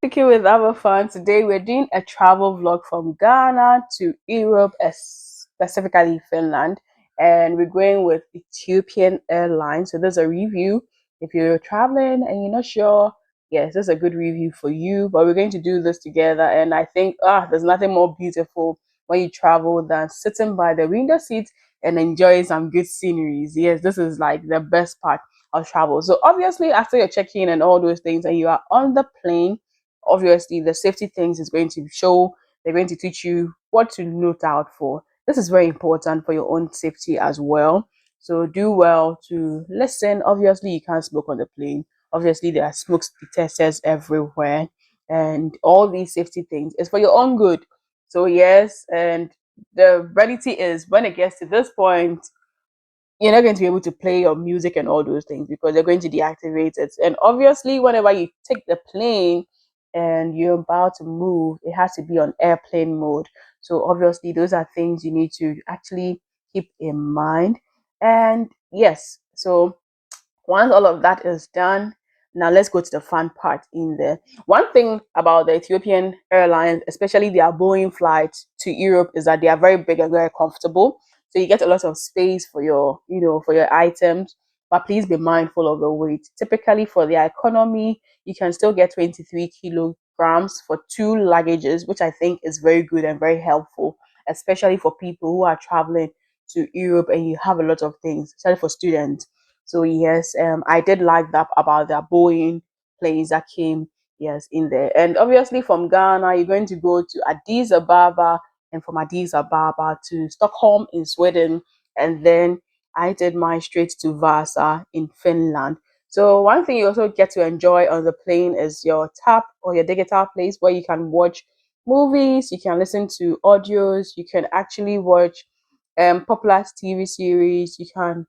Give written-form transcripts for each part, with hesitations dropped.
Speaking with our fans, today we're doing a travel vlog from Ghana to Europe, specifically Finland, and we're going with Ethiopian Airlines. So there's a review. If you're traveling and you're not sure, yes, this is a good review for you. But we're going to do this together, and I think there's nothing more beautiful when you travel than sitting by the window seat and enjoying some good sceneries. Yes, this is like the best part of travel. So obviously, after your check-in and all those things, and you are on the plane, obviously the safety things is going to show. They're going to teach you what to note out for. This is very important for your own safety as well, so do well to listen. Obviously you can't smoke on the plane. Obviously there are smoke detectors everywhere, and all these safety things is for your own good. So yes, and the reality is when it gets to this point, you're not going to be able to play your music and all those things because they're going to deactivate it. And obviously, whenever you take the plane and you're about to move, it has to be on airplane mode. So obviously, those are things you need to actually keep in mind. And yes, so once all of that is done, now let's go to the fun part in there. One thing about the Ethiopian Airlines, especially their Boeing flights to Europe, is that they are very big and very comfortable. So you get a lot of space for your, for your items. But please be mindful of the weight. Typically for the economy, you can still get 23 kilograms for two luggages, which I think is very good and very helpful, especially for people who are traveling to Europe and you have a lot of things, especially for students. So yes, I did like that about the Boeing planes that came, yes, in there. And obviously from Ghana, you're going to go to Addis Ababa, and from Addis Ababa to Stockholm in Sweden, and then I did mine straight to Vaasa in Finland. So one thing you also get to enjoy on the plane is your tap or your digital place where you can watch movies, you can listen to audios, you can actually watch popular TV series, you can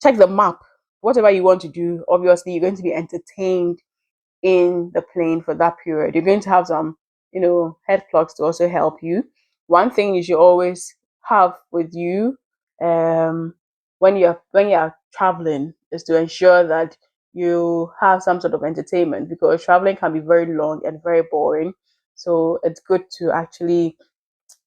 check the map, whatever you want to do. Obviously you're going to be entertained in the plane for that period. You're going to have some head clocks to also help you. One thing you should always have with you when you're traveling is to ensure that you have some sort of entertainment, because traveling can be very long and very boring. So it's good to actually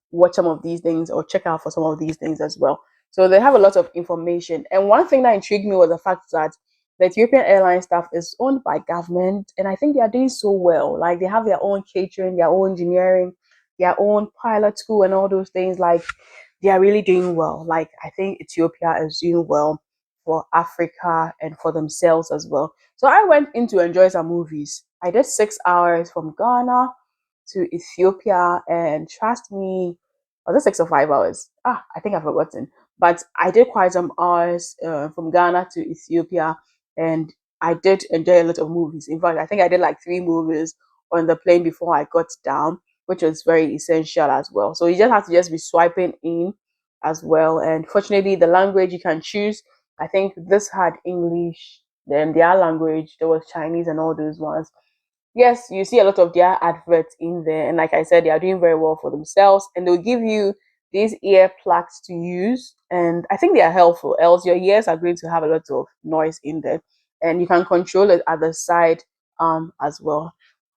watch some of these things or check out for some of these things as well. So they have a lot of information. And one thing that intrigued me was the fact that the Ethiopian Airlines staff is owned by government, and I think they are doing so well. Like they have their own catering, their own engineering, their own pilot school, and all those things. Like they are really doing well. Like I think Ethiopia is doing well for Africa and for themselves as well. So I went in to enjoy some movies. I did 6 hours from Ghana to Ethiopia, and trust me, was it 6 or 5 hours? I think I've forgotten. But I did quite some hours from Ghana to Ethiopia, and I did enjoy a lot of movies. In fact, I think I did like 3 movies on the plane before I got down, which was very essential as well. So you just have to just be swiping in as well. And fortunately, the language you can choose. I think this had English, then their language, there was Chinese and all those ones. Yes, you see a lot of their adverts in there, and like I said, they are doing very well for themselves, and they'll give you these ear plugs to use, and I think they are helpful, else your ears are going to have a lot of noise in there, and you can control it at the side as well.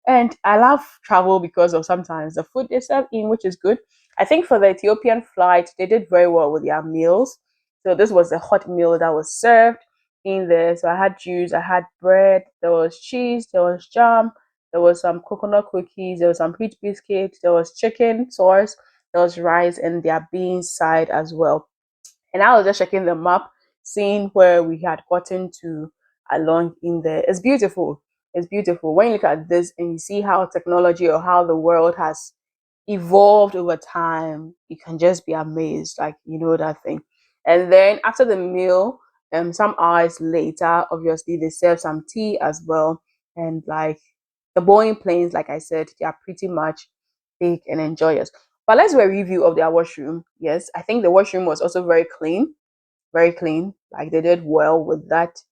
And I love travel because of sometimes the food they serve in, which is good. I think for the Ethiopian flight, they did very well with their meals. So this was a hot meal that was served in there. So I had juice, I had bread, there was cheese, there was jam, there was some coconut cookies, there was some peach biscuits, there was chicken sauce, there was rice, and their beans side as well. And I was just checking the map, seeing where we had gotten to along in there. It's beautiful. It's beautiful. When you look at this and you see how technology or how the world has evolved over time, you can just be amazed, like that thing. And then after the meal, some hours later, obviously they serve some tea as well. And like the Boeing planes, like I said, they are pretty much big and enjoyous. But let's do a review of their washroom. Yes, I think the washroom was also very clean, very clean. Like they did well with that,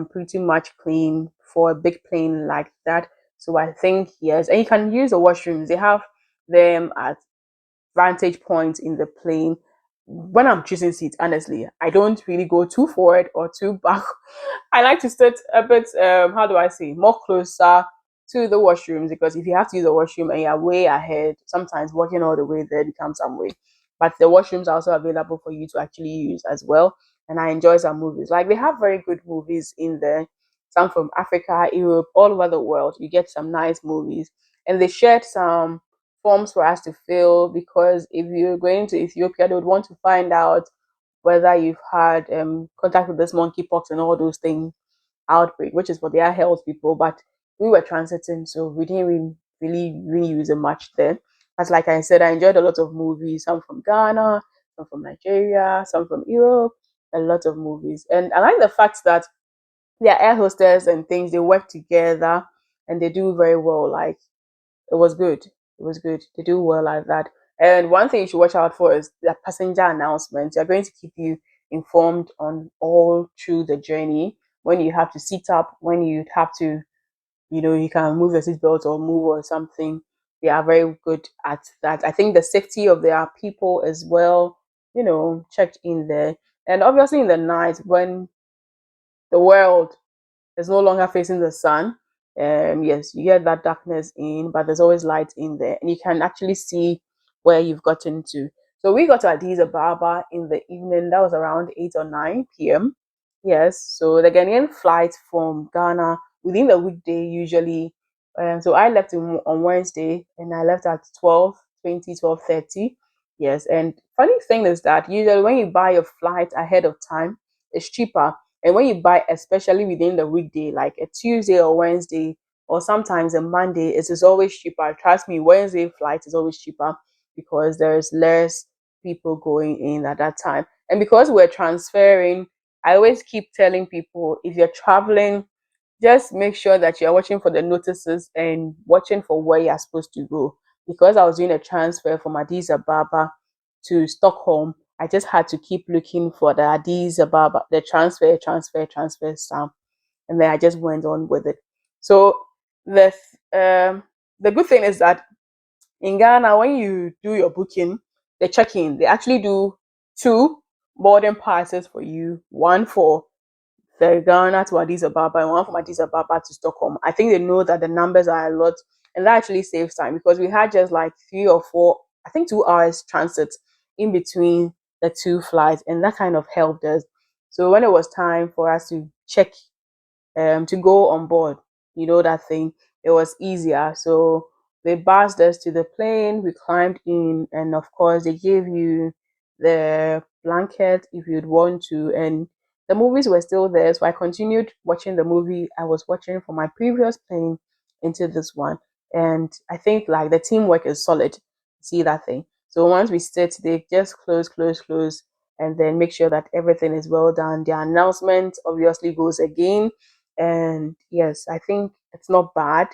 pretty much clean for a big plane like that. So I think yes, and you can use the washrooms. They have them at vantage points in the plane. When I'm choosing seats, honestly, I don't really go too forward or too back. I like to sit a bit, how do I say, more closer to the washrooms, because if you have to use a washroom and you're way ahead, sometimes walking all the way there becomes some way. But the washrooms are also available for you to actually use as well. And I enjoy some movies. Like they have very good movies in there, some from Africa, Europe, all over the world. You get some nice movies. And they shared some forms for us to fill, because if you're going to Ethiopia, they would want to find out whether you've had contact with this monkeypox and all those things outbreak, which is for their health people. But we were transiting, so we didn't really use it much then. But like I said, I enjoyed a lot of movies, some from Ghana, some from Nigeria, some from Europe, a lot of movies. And I like the fact that their air hostess and things, they work together and they do very well. Like it was good. It was good. They do well like that. And one thing you should watch out for is the passenger announcements. They're going to keep you informed on all through the journey. When you have to sit up, when you have to, you can move your seatbelt or move or something. They are very good at that. I think the safety of their people as well, checked in there. And obviously in the night when the world is no longer facing the sun. Yes, you get that darkness in, but there's always light in there, and you can actually see where you've gotten to. So we got to Addis Ababa in the evening. That was around 8 or 9 p.m. Yes, so the Ghanaian flight from Ghana within the weekday usually. So I left on Wednesday, and I left at 12:20, 12:30. Yes, and funny thing is that usually when you buy your flight ahead of time, it's cheaper, and when you buy, especially within the weekday, like a Tuesday or Wednesday, or sometimes a Monday, it is always cheaper. Trust me, Wednesday flight is always cheaper because there's less people going in at that time. And because we're transferring, I always keep telling people, if you're traveling, just make sure that you're watching for the notices and watching for where you're supposed to go. Because I was doing a transfer from Addis Ababa to Stockholm, I just had to keep looking for the Addis Ababa, the transfer stamp, and then I just went on with it. So the um, the good thing is that in Ghana, when you do your booking, the check-in, they actually do two boarding passes for you, one for the Ghana to Addis Ababa and one from Addis Ababa to Stockholm. I think they know that the numbers are a lot, and that actually saves time because we had just like 3 or 4, I think 2 hours transit in between the two flights, and that kind of helped us. So when it was time for us to check to go on board, that thing, it was easier. So they bussed us to the plane, we climbed in, and of course they gave you the blanket if you'd want to, and the movies were still there. So I continued watching the movie I was watching from my previous plane into this one. And I think like the teamwork is solid. See that thing. So once we sit, they just close, and then make sure that everything is well done. The announcement obviously goes again, and yes, I think it's not bad.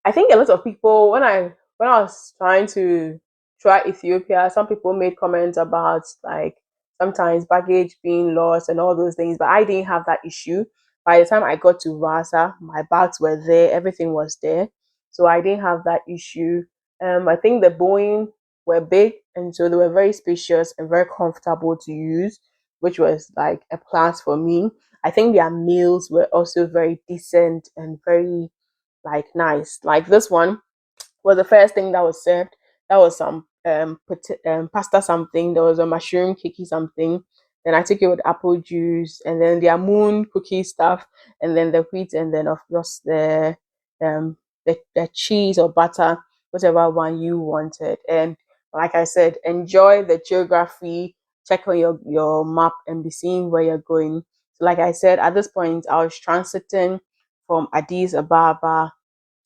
I think a lot of people, when I was trying to try Ethiopia, some people made comments about like sometimes baggage being lost and all those things, but I didn't have that issue. By the time I got to Vaasa, my bags were there, everything was there, so I didn't have that issue. I think the Boeing were big, and so they were very spacious and very comfortable to use, which was like a plus for me. I think their meals were also very decent and very like nice. Like this one was the first thing that was served. That was some pasta something. There was a mushroom cookie something. Then I took it with apple juice, and then their moon cookie stuff, and then the wheat, and then of course the cheese or butter, whatever one you wanted. And like I said, enjoy the geography. Check on your map and be seeing where you're going. So like I said, at this point, I was transiting from Addis Ababa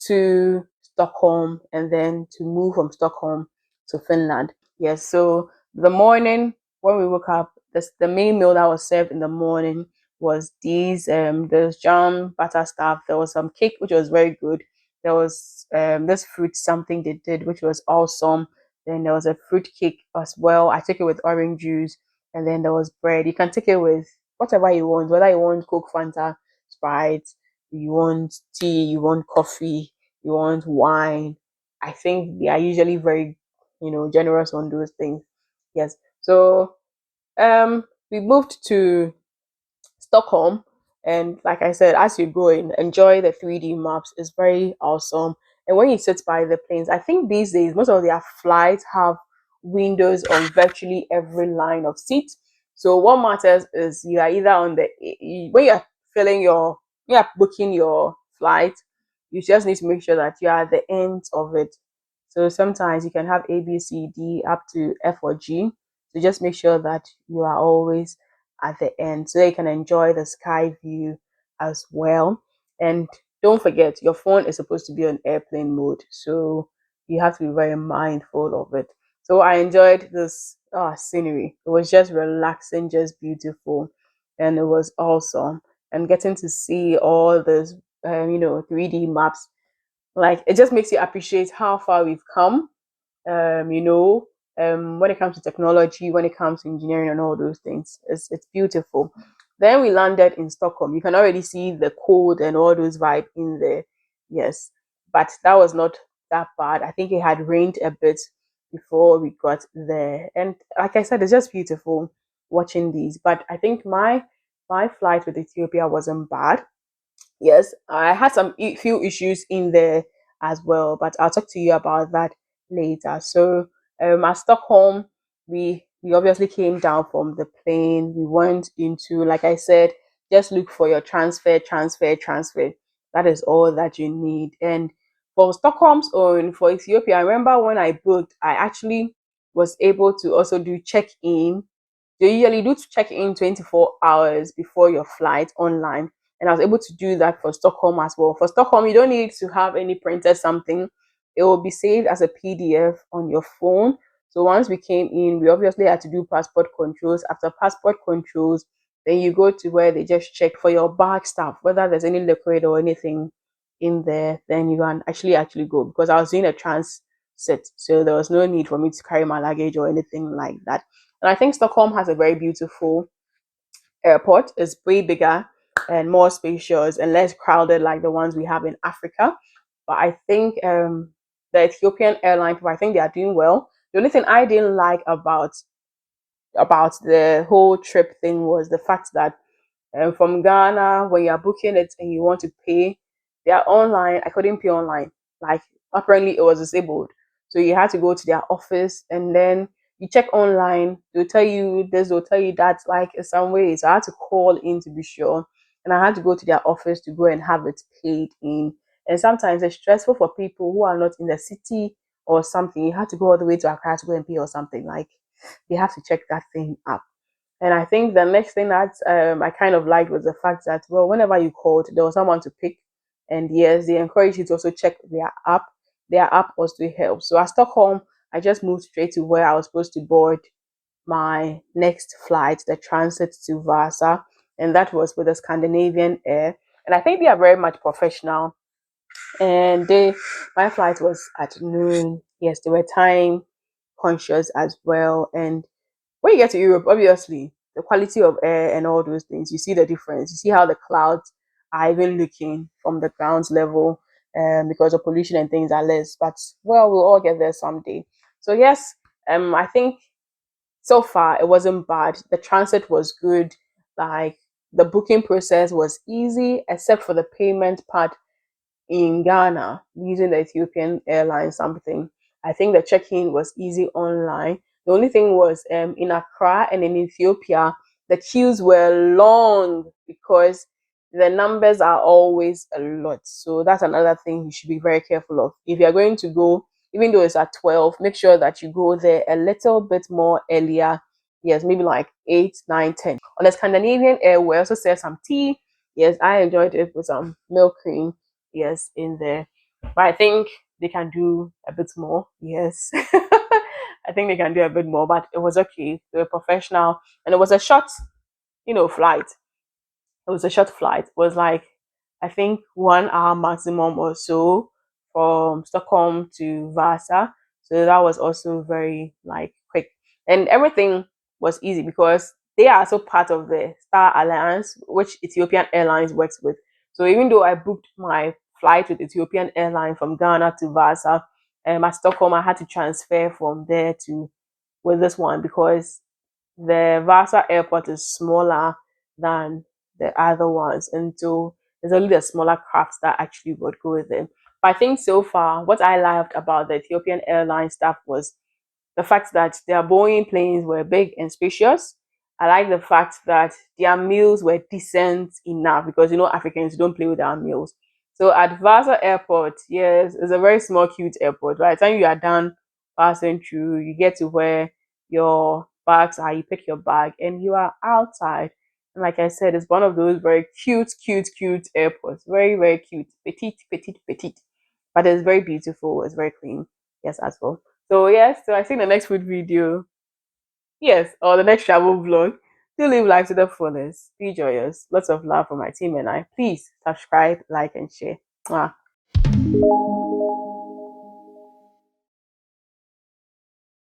to Stockholm, and then to move from Stockholm to Finland. Yes, so the morning when we woke up, the main meal that was served in the morning was there's jam, butter stuff. There was some cake which was very good. There was this fruit something they did which was awesome. Then there was a fruit cake as well. I took it with orange juice, and then there was bread. You can take it with whatever you want, whether you want Coke, Fanta, Sprite, you want tea, you want coffee, you want wine. I think they are usually very, generous on those things. Yes. So we moved to Stockholm, And like I said, as you go in, enjoy the 3D maps. It's very awesome. And when you sit by the planes, I think these days most of their flights have windows on virtually every line of seat. So what matters is you are either on the when you're filling your you're booking your flight, you just need to make sure that you are at the end of it. So sometimes you can have A, B, C, D up to F or G. So just make sure that you are always at the end so that you can enjoy the sky view as well. And don't forget, your phone is supposed to be on airplane mode. So you have to be very mindful of it. So I enjoyed this scenery. It was just relaxing, just beautiful, and it was awesome. And getting to see all this, 3D maps, like it just makes you appreciate how far we've come. When it comes to technology, when it comes to engineering and all those things, it's beautiful. Then we landed in Stockholm. You can already see the cold and all those vibe in there. Yes, but that was not that bad. I think it had rained a bit before we got there, and like I said, it's just beautiful watching these. But I think my flight with Ethiopia wasn't bad. Yes, I had some few issues in there as well, but I'll talk to you about that later. So, at Stockholm, we obviously came down from the plane. We went into, like I said, just look for your transfer. That is all that you need. And for Stockholm's own, for Ethiopia, I remember when I booked, I actually was able to also do check-in. They usually do to check in 24 hours before your flight online. And I was able to do that for Stockholm as well. For Stockholm, you don't need to have any printed something. It will be saved as a PDF on your phone. So once we came in, we obviously had to do passport controls. After passport controls, then you go to where they just check for your bag stuff, whether there's any liquid or anything in there, then you can actually go, because I was doing a transit, so there was no need for me to carry my luggage or anything like that. And I think Stockholm has a very beautiful airport. It's way bigger and more spacious and less crowded like the ones we have in Africa. But I think the Ethiopian Airlines, I think they are doing well. The only thing I didn't like about the whole trip thing was the fact that from Ghana, when you're booking it and you want to pay, they are online. I couldn't pay online. Like apparently it was disabled. So you had to go to their office and then you check online. They'll tell you this, they'll tell you that, like in some ways. So I had to call in to be sure. And I had to go to their office to go and have it paid in. And sometimes it's stressful for people who are not in the city or something. You have to go all the way to Accra to go and pay or something. Like you have to check that thing up. And I think the next thing that I kind of liked was the fact that, well, whenever you called, there was someone to pick. And yes, they encourage you to also check their app. Their app also helps. So at Stockholm, I just moved straight to where I was supposed to board my next flight, the transit to Vaasa. And that was with the Scandinavian Air. And I think they are very much professional. And my flight was at noon. Yes, they were time conscious as well. And when you get to Europe, obviously, the quality of air and all those things, you see the difference. You see how the clouds are even looking from the ground level, because of pollution and things are less. But, well, we'll all get there someday. So, yes, I think so far it wasn't bad. The transit was good. Like, the booking process was easy, except for the payment part in Ghana using the Ethiopian Airlines something. I think the check-in was easy online. The only thing was in Accra and in Ethiopia, the queues were long because the numbers are always a lot. So that's another thing you should be very careful of. If you're going to go, even though it's at 12, make sure that you go there a little bit more earlier. Yes, maybe like 8, 9, 10. On the Scandinavian Air, we also serve some tea. Yes, I enjoyed it with some milk cream, yes, in there. But I think they can do a bit more. Yes. I think they can do a bit more, but it was okay. They were professional and it was a short, flight. It was a short flight. It was like, I think 1 hour maximum or so from Stockholm to Vaasa. So that was also very like quick. And everything was easy because they are also part of the Star Alliance, which Ethiopian Airlines works with. So even though I booked my flight with Ethiopian Airlines from Ghana to Vaasa, at Stockholm, I had to transfer from there to with this one because the Vaasa airport is smaller than the other ones. And so there's only the smaller crafts that actually would go with it. But I think so far, what I loved about the Ethiopian Airlines stuff was the fact that their Boeing planes were big and spacious. I like the fact that their meals were decent enough because Africans don't play with our meals. So at Vaasa Airport, yes, it's a very small, cute airport. By the time you are done passing through, you get to where your bags are, you pick your bag, and you are outside. And like I said, it's one of those very cute, cute, cute airports. Very, very cute. Petite, petite, petite. But it's very beautiful. It's very clean. Yes, as well. So yes, so I think the next food video, yes, or the next travel vlog. Do live life to the fullest. Be joyous. Lots of love from my team and I. Please subscribe, like, and share. Mwah.